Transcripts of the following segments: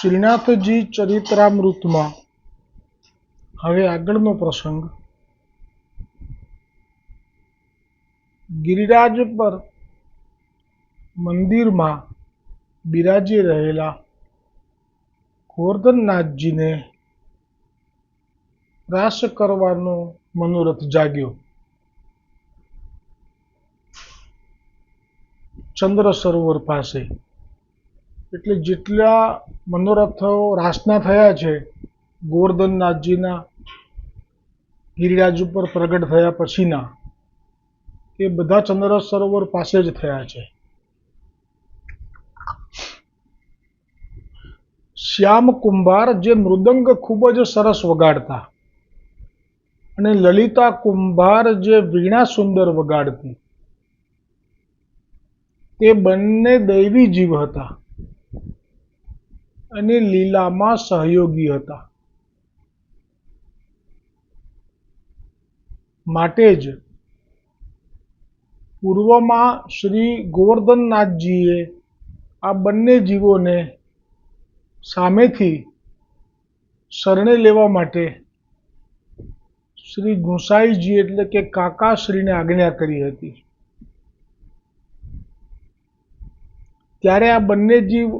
શ્રીનાથજી ચરિત્રામૃતમાં હવે આગળનો પ્રસંગ ગિરિરાજ પર મંદિરમાં બિરાજી રહેલા ગોવર્ધનનાથજીને રાસ કરવાનો મનોરથ જાગ્યો. ચંદ્ર સરોવર પાસે એટલે જેટલા મનોરથો રાસના થયા છે ગોવર્ધનનાથજીના ગિરિરાજ ઉપર પ્રગટ થયા પછીના, એ બધા ચંદ્ર સરોવર પાસે જ થયા છે. શ્યામ કુંભાર જે મૃદંગ ખૂબ જ સરસ વગાડતા અને લલિતા કુંભાર જે વીણા સુંદર વગાડતી, તે બંને દૈવી જીવ હતા અને લીલામાં સહયોગી હતા. માટે જ પૂર્વમાં શ્રી ગોવર્ધનનાથજીએ આ બંને જીવોને સામેથી શરણે લેવા માટે શ્રી ગુંસાઈજી એટલે કે કાકાશ્રીને આજ્ઞા કરી હતી. ત્યારે આ બંને જીવ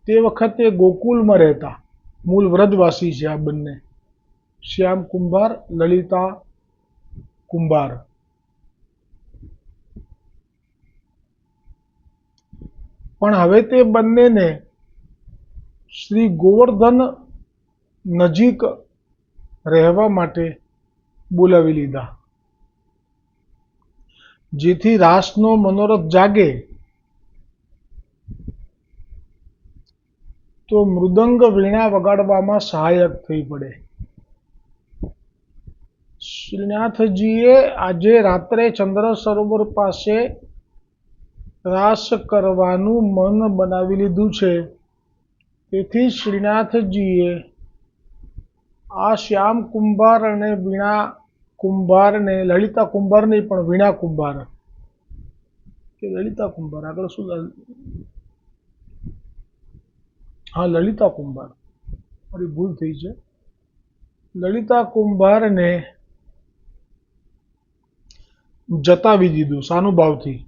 તે વખતે ગોકુલમાં રહેતા, મૂળ વ્રજવાસી છે આ બંને, શ્યામ કુંભાર, લલિતા કુંભાર. પણ હવે તે બંનેને શ્રી ગોવર્ધન નજીક રહેવા માટે બોલાવી લીધા, જેથી રાસનો મનોરથ જાગે તો મૃદંગ વીણા વગાડવામાં સહાયક થઈ પડે. શ્રીનાથજીએ આજે રાત્રે ચંદ્ર સરોવર પાસે રાસ કરવાનું મન બનાવી લીધું છે. તેથી શ્રીનાથજીએ આ શ્યામ કુંભાર અને વીણા કુંભારને, લલિતા કુંભાર નહીં પણ વીણા કુંભાર કે લલિતા કુંભાર, આગળ શું, હા લલિતા કુંભાર, મારી ભૂલ થઈ છે, લલિતા કુંભારને જતાવી દીધું સાનુભાવથી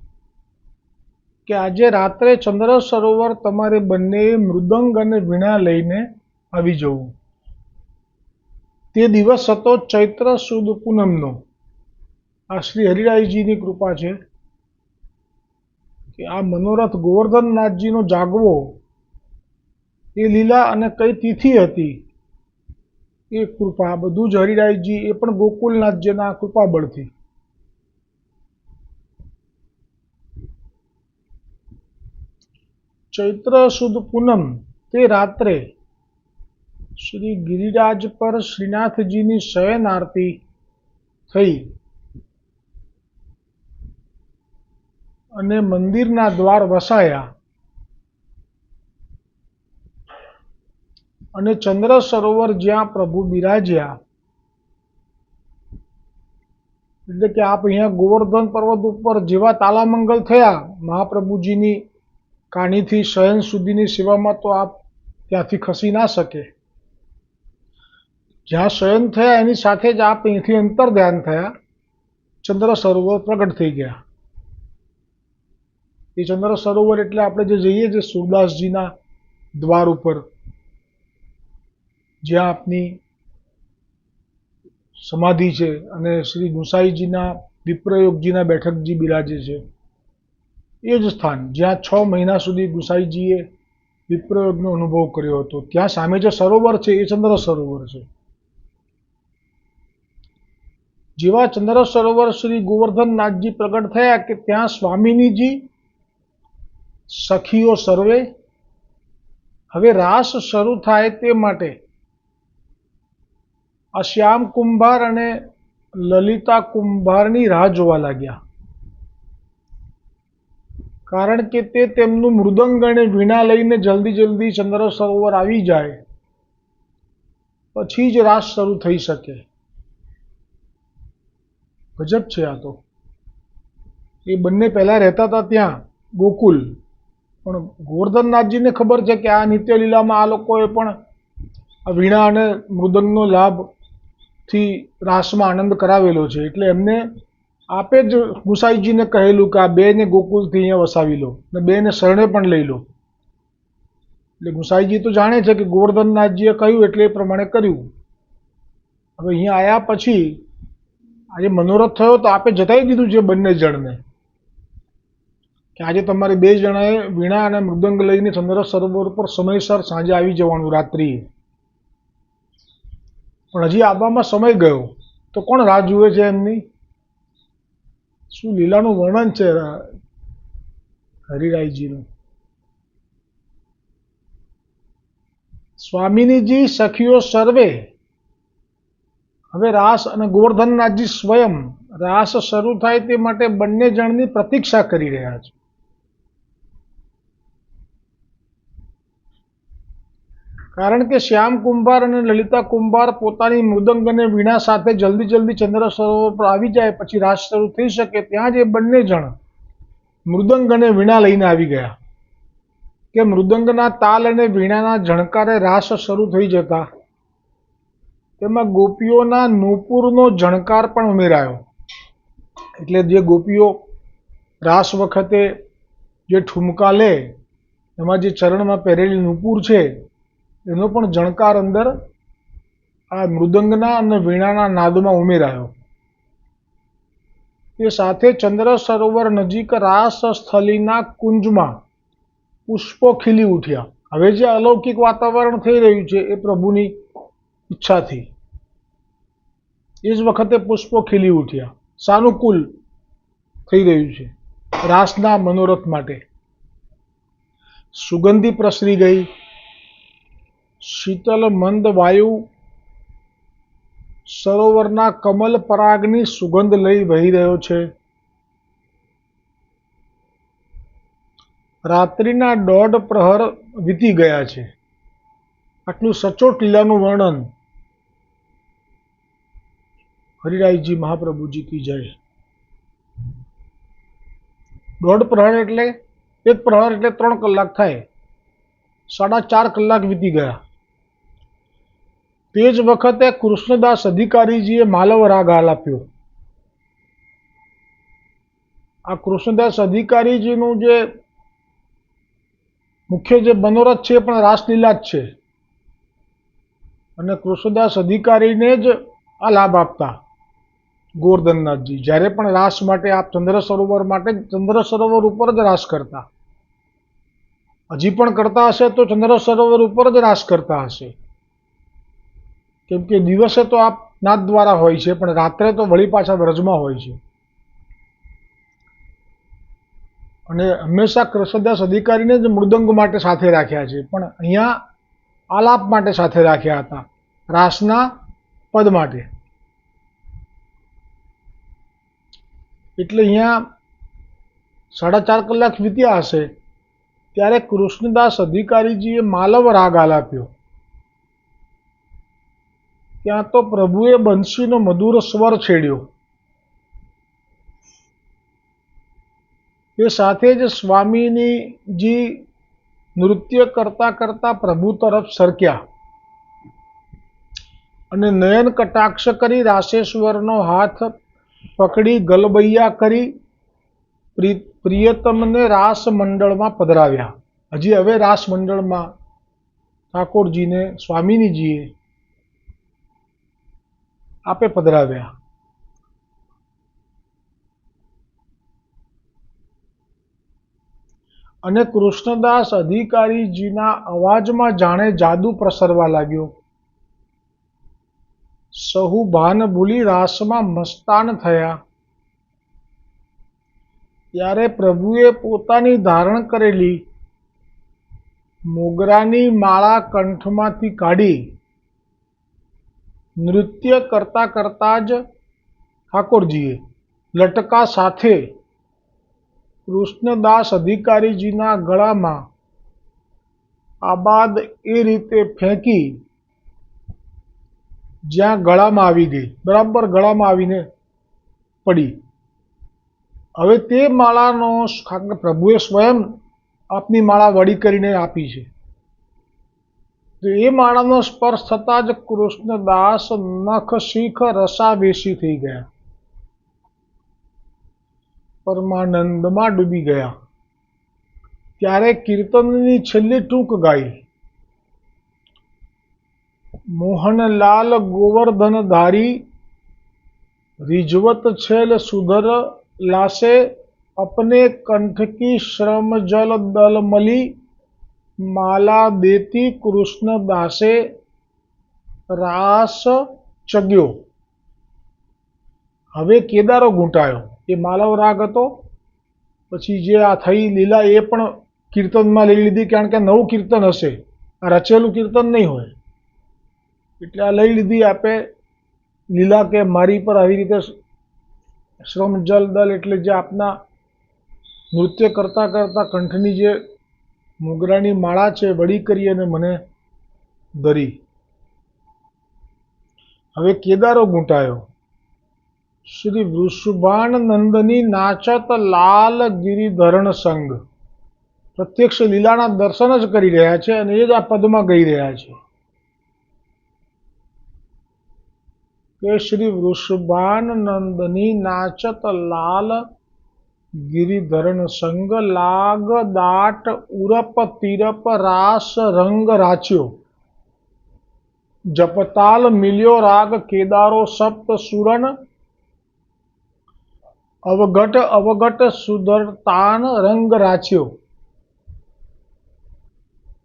કે આજે રાત્રે ચંદ્ર સરોવર તમારે બંને મૃદંગ અને વીણા લઈને આવી જવું. તે દિવસ હતો ચૈત્ર સુદ પૂનમનો. આ શ્રી હરિરાયજીની કૃપા છે કે આ મનોરથ ગોવર્ધનનાથજીનો જાગવો એ લીલા અને કઈ તિથિ હતી એ કૃપા, બધું જ હરિરાયજી, એ પણ ગોકુલનાથજીના કૃપા બળથી. ચૈત્ર સુદ પૂનમ તે રાત્રે શ્રી ગિરિરાજ પર શ્રીનાથજીની શયન આરતી થઈ અને મંદિરના દ્વાર વસાયા અને ચંદ્ર સરોવર જ્યાં પ્રભુ બિરાજ્યા, એટલે કે આપ અહીંયા ગોવર્ધન પર્વત ઉપર જેવા તાલામંગલ થયા મહાપ્રભુજીની કાનીથી શયન સુધીની સેવામાં, તો આપ ત્યાંથી ખસી ના શકે. જ્યાં શયન થયા એની સાથે જ આપ અહીંથી અંતર ધ્યાન થયા, ચંદ્ર સરોવર પ્રગટ થઈ ગયા. એ ચંદ્ર સરોવર એટલે આપણે જે જઈએ છીએ સુરદાસજીના દ્વાર ઉપર, જ્યાં આપની સમાધિ છે અને શ્રી ગુંસાઈજીના વિપ્રયોગજીના બેઠકજી બિરાજે છે, એ જ સ્થાન જ્યાં 6 મહિના સુધી ગુંસાઈજીએ વિપ્રયોગનો અનુભવ કર્યો હતો. ત્યાં સામે જે સરોવર છે એ ચંદ્ર સરોવર છે. જેવા ચંદ્ર સરોવર શ્રી ગોવર્ધનનાથજી પ્રગટ થયા કે ત્યાં સ્વામિનીજી, સખીઓ સર્વે હવે રાસ શરૂ થાય તે માટે આ શ્યામ કુંભાર અને લલિતા કુંભારની રાહ જોવા લાગ્યા. કારણ કે તે તેમનું મૃદંગ અને વીણા લઈને જલ્દી જલ્દી ચંદ્ર સરોવર આવી જાય પછી જ રાસ શરૂ થઈ શકે. ગજબ છે આ તો. એ બંને પહેલા રહેતા હતા ત્યાં ગોકુલ, પણ ગોવર્ધનનાથજીને ખબર છે કે આ નિત્યલીલામાં આ લોકોએ પણ આ વીણા અને મૃદંગનો લાભથી રાસમાં આનંદ કરાવેલો છે, એટલે એમને આપે જ ગુસાઈજીને કહેલું કે આ બેને ગોકુળથી અહીંયા વસાવી લો અને બેને શરણે પણ લઈ લો. એટલે ગુસાઈજી તો જાણે છે કે ગોવર્ધનનાથજીએ કહ્યું એટલે એ પ્રમાણે કર્યું. હવે અહીંયા આવ્યા પછી આજે મનોરથ થયો તો આપે જતાવી દીધું છે બંને જણને કે આજે તમારે બે જણાએ વીણા અને મૃદંગ લઈને ચંદ્ર સરોવર પર સમયસર સાંજે આવી જવાનું રાત્રિએ. પણ હજી આવવામાં સમય ગયો તો કોણ રાહ જુએ છે એમની? શું લીલાનું વર્ણન છે હરિરાયજીનું. સ્વામિનીજી સખીઓ સર્વે હવે રાસ અને ગોવર્ધનનાથજી સ્વયં રાસ શરૂ થાય તે માટે બંને જણની પ્રતીક્ષા કરી રહ્યા છે. કારણ કે શ્યામ કુંભાર અને લલિતા કુંભાર પોતાની મૃદંગ અને વીણા સાથે જલ્દી જલ્દી ચંદ્ર સરોવર પર આવી જાય પછી રાસ શરૂ થઈ શકે ત્યાં જ એ બંને જણ મૃદંગ અને વીણા લઈને આવી ગયા કે મૃદંગના તાલ અને વીણાના ઝણકારે રાસ શરૂ થઈ જતા તેમાં ગોપીઓના નૂપુરનો ઝણકાર પણ ઉમેરાયો. એટલે જે ગોપીઓ રાસ વખતે જે ઠુમકા લે એમાં જે ચરણમાં પહેરેલી નૂપુર છે એનો પણ ઝણકાર અંદર આ મૃદંગના અને વીણાના નાદમાં ઉમેરાયો. એ સાથે ચંદ્ર સરોવર નજીક રાસ સ્થલીના કુંજમાં પુષ્પો ખીલી ઉઠ્યા. હવે જે અલૌકિક વાતાવરણ થઈ રહ્યું છે એ પ્રભુની ઈચ્છાથી એ જ વખતે પુષ્પો ખીલી ઉઠ્યા. સાનુકૂળ થઈ રહ્યું છે રાસના મનોરથ માટે. સુગંધી પ્રસરી ગઈ. શીતલ મંદ વાયુ સરોવરના કમલ પરાગની સુગંધ લઈ વહી રહ્યો છે. રાત્રિના 1.5 પ્રહર વીતી ગયા છે. આટલું સચોટ લીલાનું વર્ણન હરિરાયજી મહાપ્રભુજી કી જય. 1.5 પ્રહર એટલે 1 પ્રહર એટલે 3 કલાક થાય. 4.5 કલાક વીતી ગયા. તે જ વખતે કૃષ્ણદાસ અધિકારીજીએ માલવ રાગ આલાપ્યો. આ કૃષ્ણદાસ અધિકારીજીનું જે મુખ્ય જે મનોરથ છે પણ રાસલીલા જ છે અને કૃષ્ણદાસ અધિકારીને જ આ લાભ આપતા ગોવર્ધનનાથજી. જ્યારે પણ રાસ માટે આપ ચંદ્ર સરોવર માટે ચંદ્ર સરોવર ઉપર જ રાસ કરતા, હજી પણ કરતા હશે તો ચંદ્ર સરોવર ઉપર જ રાસ કરતા હશે. કેમ કે દિવસે તો આપ નાથ દ્વારા હોય છે પણ રાત્રે તો વળી પાછા વ્રજમાં હોય છે. અને હંમેશા કૃષ્ણદાસ અધિકારીને જ મૃદંગ માટે સાથે રાખ્યા છે પણ અહીંયા આલાપ માટે સાથે રાખ્યા હતા, રાસના પદ માટે. એટલે અહીંયા 4.5 કલાક વીત્યા હશે ત્યારે કૃષ્ણદાસ અધિકારીજીએ માલવ રાગ આલાપ્યો. ત્યાં તો પ્રભુએ બંસીનો મધુર સ્વર છેડ્યો. એ સાથે જ સ્વામીજી નૃત્ય કરતા કરતા પ્રભુ તરફ સરક્યા અને નયન કટાક્ષ કરી રાસેશ્વરનો હાથ પકડી ગલબૈયા કરી પ્રિયતમને રાસ મંડળમાં પધરાવ્યા. હજી હવે રાસ મંડળમાં ઠાકોરજીને સ્વામિનીજીએ આપે પધરાવ્યા. અને કૃષ્ણદાસ અધિકારીજીના અવાજમાં જાણે જાદુ પ્રસરવા લાગ્યો. સહુ ભાન ભૂલી રાસમાં મસ્તાન થયા. ત્યારે પ્રભુએ પોતાની ધારણ કરેલી મોગરાની માળા કંઠમાંથી કાઢી નૃત્ય કરતા કરતા જ ઠાકોરજીએ લટકા સાથે કૃષ્ણદાસ અધિકારીજીના ગળામાં આબાદ એ રીતે ફેંકી જ્યાં ગળામાં આવી ગઈ, બરાબર ગળામાં આવીને પડી. હવે તે માળાનો પ્રભુએ સ્વયં આપની માળા વળી કરીને આપી છે. તો એ માળાનો સ્પર્શ થતાં જ કૃષ્ણદાસ નખ શીખ રસાવેશી થઈ ગયા, પરમાનંદમાં ડૂબી ગયા. ત્યારે કીર્તનની છેલ્લી ટૂંક ગાઈ, મોહનલાલ ગોવર્ધનધારી रिझवत छेल सुधर लासे, अपने कंठ की श्रम जल दल मली, माला देती कृष्ण दासे रास चग्यो. હવે કેદારો ઘૂંટાયો. એ માલવ રાગ હતો. પછી જે આ થઈ લીલા એ પણ કીર્તનમાં લઈ લીધી, કારણ કે નવું કીર્તન હશે, આ રચેલું કીર્તન નહીં હોય. એટલે આ લઈ લીધી આપે લીલા, કે મારી પર આવી રીતે શ્રમ જલ દલ એટલે જે આપના નૃત્ય કરતા કરતા કંઠની જે મોગરાની માળા છે વળી કરી અને મને ધરી. હવે કેદારો ઘૂંટાયો. શ્રી વૃષભાન નંદની નાચત લાલ ગિરિધરણ સંગ. પ્રત્યક્ષ લીલાના દર્શન જ કરી રહ્યા છે અને એ જ આ પદમાં ગઈ રહ્યા છે કે શ્રી વૃષભાન નંદની નાચત લાલ ગિરિધરણ સંગ, લાગ દાટ ઉરપ તિરપ રાસ રંગ રાચ્યો. જપતાલ મિલ્યો રાગ કેદારો સપ્ત સુરન, અવઘટ અવઘટ સુધરતાન રંગ રાચ્યો.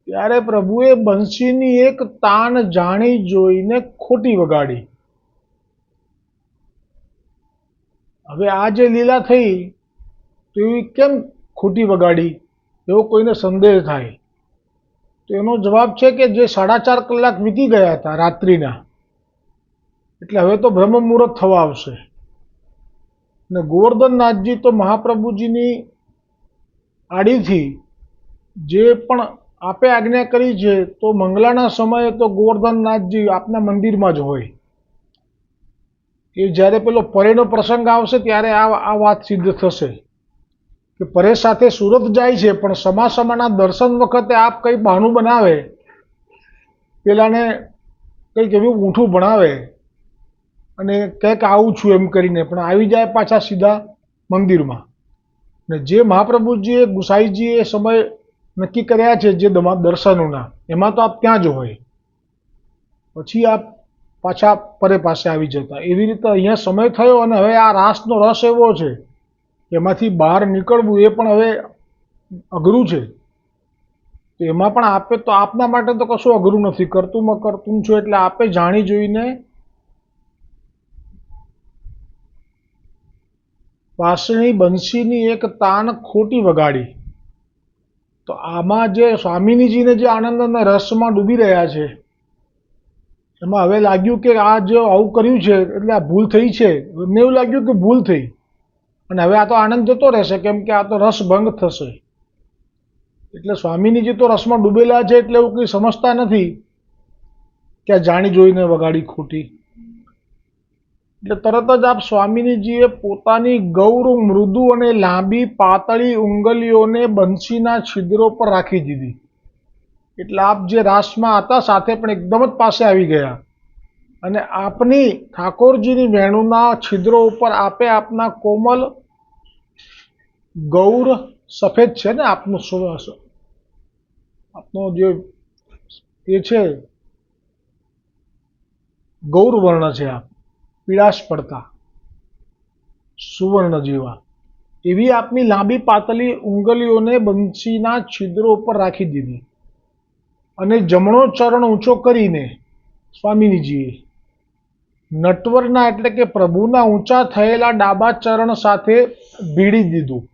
ત્યારે પ્રભુએ બંસીની એક તાન જાણી જોઈને ખોટી વગાડી. હવે આ જે લીલા થઈ તો એવી કેમ ખોટી વગાડી, એવો કોઈને સંદેહ થાય તો એનો જવાબ છે કે જે 4.5 કલાક વીતી ગયા હતા રાત્રિના, એટલે હવે તો બ્રહ્મ મુહૂર્ત થવા આવશે. ને ગોવર્ધનનાથજી તો મહાપ્રભુજીની આડીથી જે પણ આપે આજ્ઞા કરી છે, તો મંગલાના સમયે તો ગોવર્ધનનાથજી આપના મંદિરમાં જ હોય. એ જ્યારે પેલો પરેનો પ્રસંગ આવશે ત્યારે આ વાત સિદ્ધ થશે કે પરે સાથે સુરત જાય છે, પણ સમાસમાના દર્શન વખતે આપ કંઈ બહાનું બનાવે, પેલાને કંઈક એવું ઊંઠું ભણાવે અને કંઈક આવું છું એમ કરીને, પણ આવી જાય પાછા સીધા મંદિરમાં. ને જે મહાપ્રભુજીએ ગુસાઈજીએ સમય નક્કી કર્યા છે જે દર્શનોના, એમાં તો આપ ત્યાં જ હોય, પછી આપ પાછા પરે પાસે આવી જતા. એવી રીતે અહીંયા સમય થયો અને હવે આ રાસનો રસ એવો છે એમાંથી બહાર નીકળવું એ પણ હવે અઘરું છે. તો એમાં પણ આપે તો આપના માટે તો કશું અઘરું નથી, કરતુંમાં કરતું છો, એટલે આપે જાણી જોઈને વાસણી બંસીની એક તાન ખોટી વગાડી. તો આમાં જે સ્વામિનીજીને જે આનંદના રસમાં ડૂબી રહ્યા છે, એમાં હવે લાગ્યું કે આ જે આવું કર્યું છે એટલે આ ભૂલ થઈ છે. એમને એવું લાગ્યું કે ભૂલ થઈ અને હવે આ તો આનંદ જતો રહેશે, કેમ કે આ તો રસભંગ થશે. એટલે સ્વામીજી તો રસમાં ડૂબેલા છે એટલે એવું કંઈ સમજતા નથી કે આ જાણી જોઈને વગાડી ખોટી. એટલે તરત જ આપ સ્વામિનીજીએ પોતાની ગૌર મૃદુ અને લાંબી પાતળી ઉંગલીઓને બંસીના છિદ્રો પર રાખી દીધી. એટલે આપ જે રાસમાં હતા સાથે પણ એકદમ જ પાસે આવી ગયા અને આપની ઠાકોરજીની વેણુના છિદ્રો ઉપર આપે આપના કોમલ ગૌર, સફેદ છે ને આપનું આપનો જે એ છે ગૌર વર્ણ છે, આપ પીળાશ પડતા સુવર્ણ જેવા, એવી આપની લાંબી પાતળી ઉંગલીઓને બંસીના છિદ્રો ઉપર રાખી દીધી અને જમણો ચરણ ઊંચો કરીને સ્વામિનીજીએ નટવરના એટલે કે પ્રભુના ઊંચા થયેલા ડાબા ચરણ સાથે ભીડી દીધું.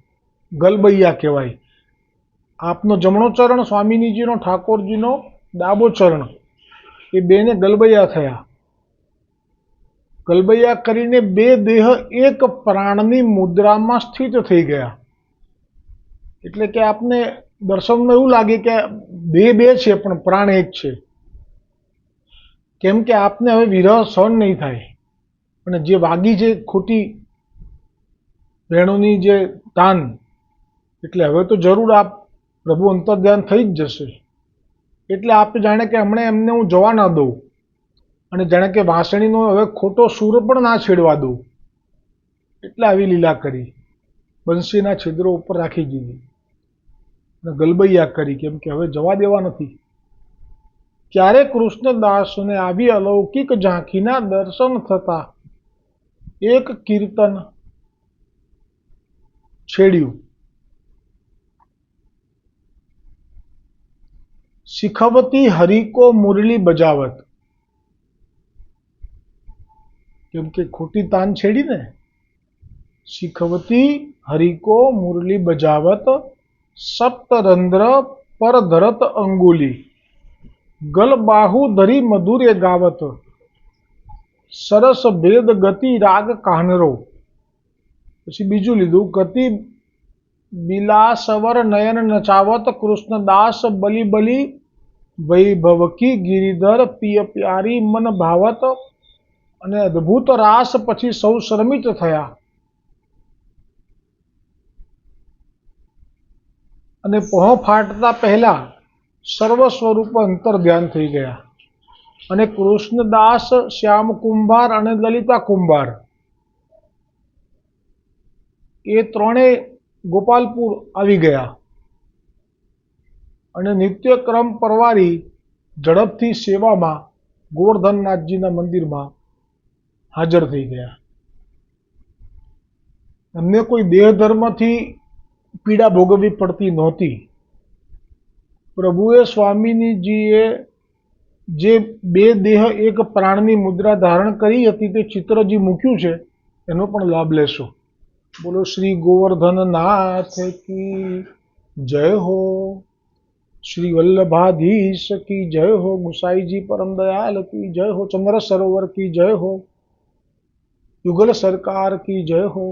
ગલબૈયા કહેવાય. આપનો જમણો ચરણ, સ્વામિનીજીનો ઠાકોરજીનો ડાબો ચરણ, એ બેને ગલબૈયા થયા. ગલબૈયા કરીને બે દેહ એક પ્રાણની મુદ્રામાં સ્થિત થઈ ગયા. એટલે કે આપને દર્શનમાં એવું લાગે કે દેહ બે છે પણ પ્રાણ એક છે, કેમ કે આપને હવે વિરહ સહન નહીં થાય અને જે વાગી છે ખોટી વેણુની જે તાન, એટલે હવે તો જરૂર આપ પ્રભુ અંતર્ધ્યાન થઈ જ જશે. એટલે આપ જાણે કે હમણાં એમને હું જવા ના દઉં, અને જાણે કે વાંસળીનો હવે ખોટો સૂર પણ ના છેડવા દઉં, એટલે આવી લીલા કરી. બંસીના છિદ્રો ઉપર રાખી દીધી અને ગલબૈયા કરી, કેમ કે હવે જવા દેવા નથી. ત્યારે કૃષ્ણદાસને આવી અલૌકિક ઝાંખીના દર્શન થતા એક કીર્તન છેડ્યું. શીખવતી હરિકો મુરલી બજાવત. કેમ કે ખોટી તાન છેડી ને. શીખવતી હરિકો મુરલી બજાવત, સપ્તરંધ્ર પર ધરત અંગુલી, ગલ બાહુ ધરી મધુરે ગાવત, સરસ ભેદ ગતિ રાગ કાનરો. પછી બીજું લીધું, ગતિ બિલાસવર નયન નચાવત, કૃષ્ણદાસ બલી બલી વૈભવકી ગિરિધર પિય પ્યારી મન ભાવત. અને અદ્ભુત રાસ પછી સૌ શરમિત થયા અને પહોં ફાટતા પહેલા સર્વ સ્વરૂપ અંતર ધ્યાન થઈ ગયા. અને કૃષ્ણદાસ, શ્યામ કુંભાર અને લલિતા કુંભાર એ ત્રણેય ગોપાલપુર આવી ગયા અને નિત્યક્રમ પરવારી ઝડપથી સેવામાં ગોવર્ધનનાથજીના મંદિરમાં હાજર થઈ ગયા. એમને કોઈ દેહ ધર્મથી પીડા ભોગવવી પડતી નહોતી. પ્રભુએ સ્વામીજીએ જે બે દેહ એક પ્રાણની મુદ્રા ધારણ કરી હતી તે ચિત્રજી મૂક્યું છે, એનો પણ લાભ લેશો. બોલો શ્રી ગોવર્ધનનાથ કી જય હો, શ્રી વલ્લભાધીશ કી જય હો, ગુસાઈજી પરમ દયાલ કી જય હો, ચંદ્ર સરોવર કી જય હો, યુગલ સરકાર કી જય હો.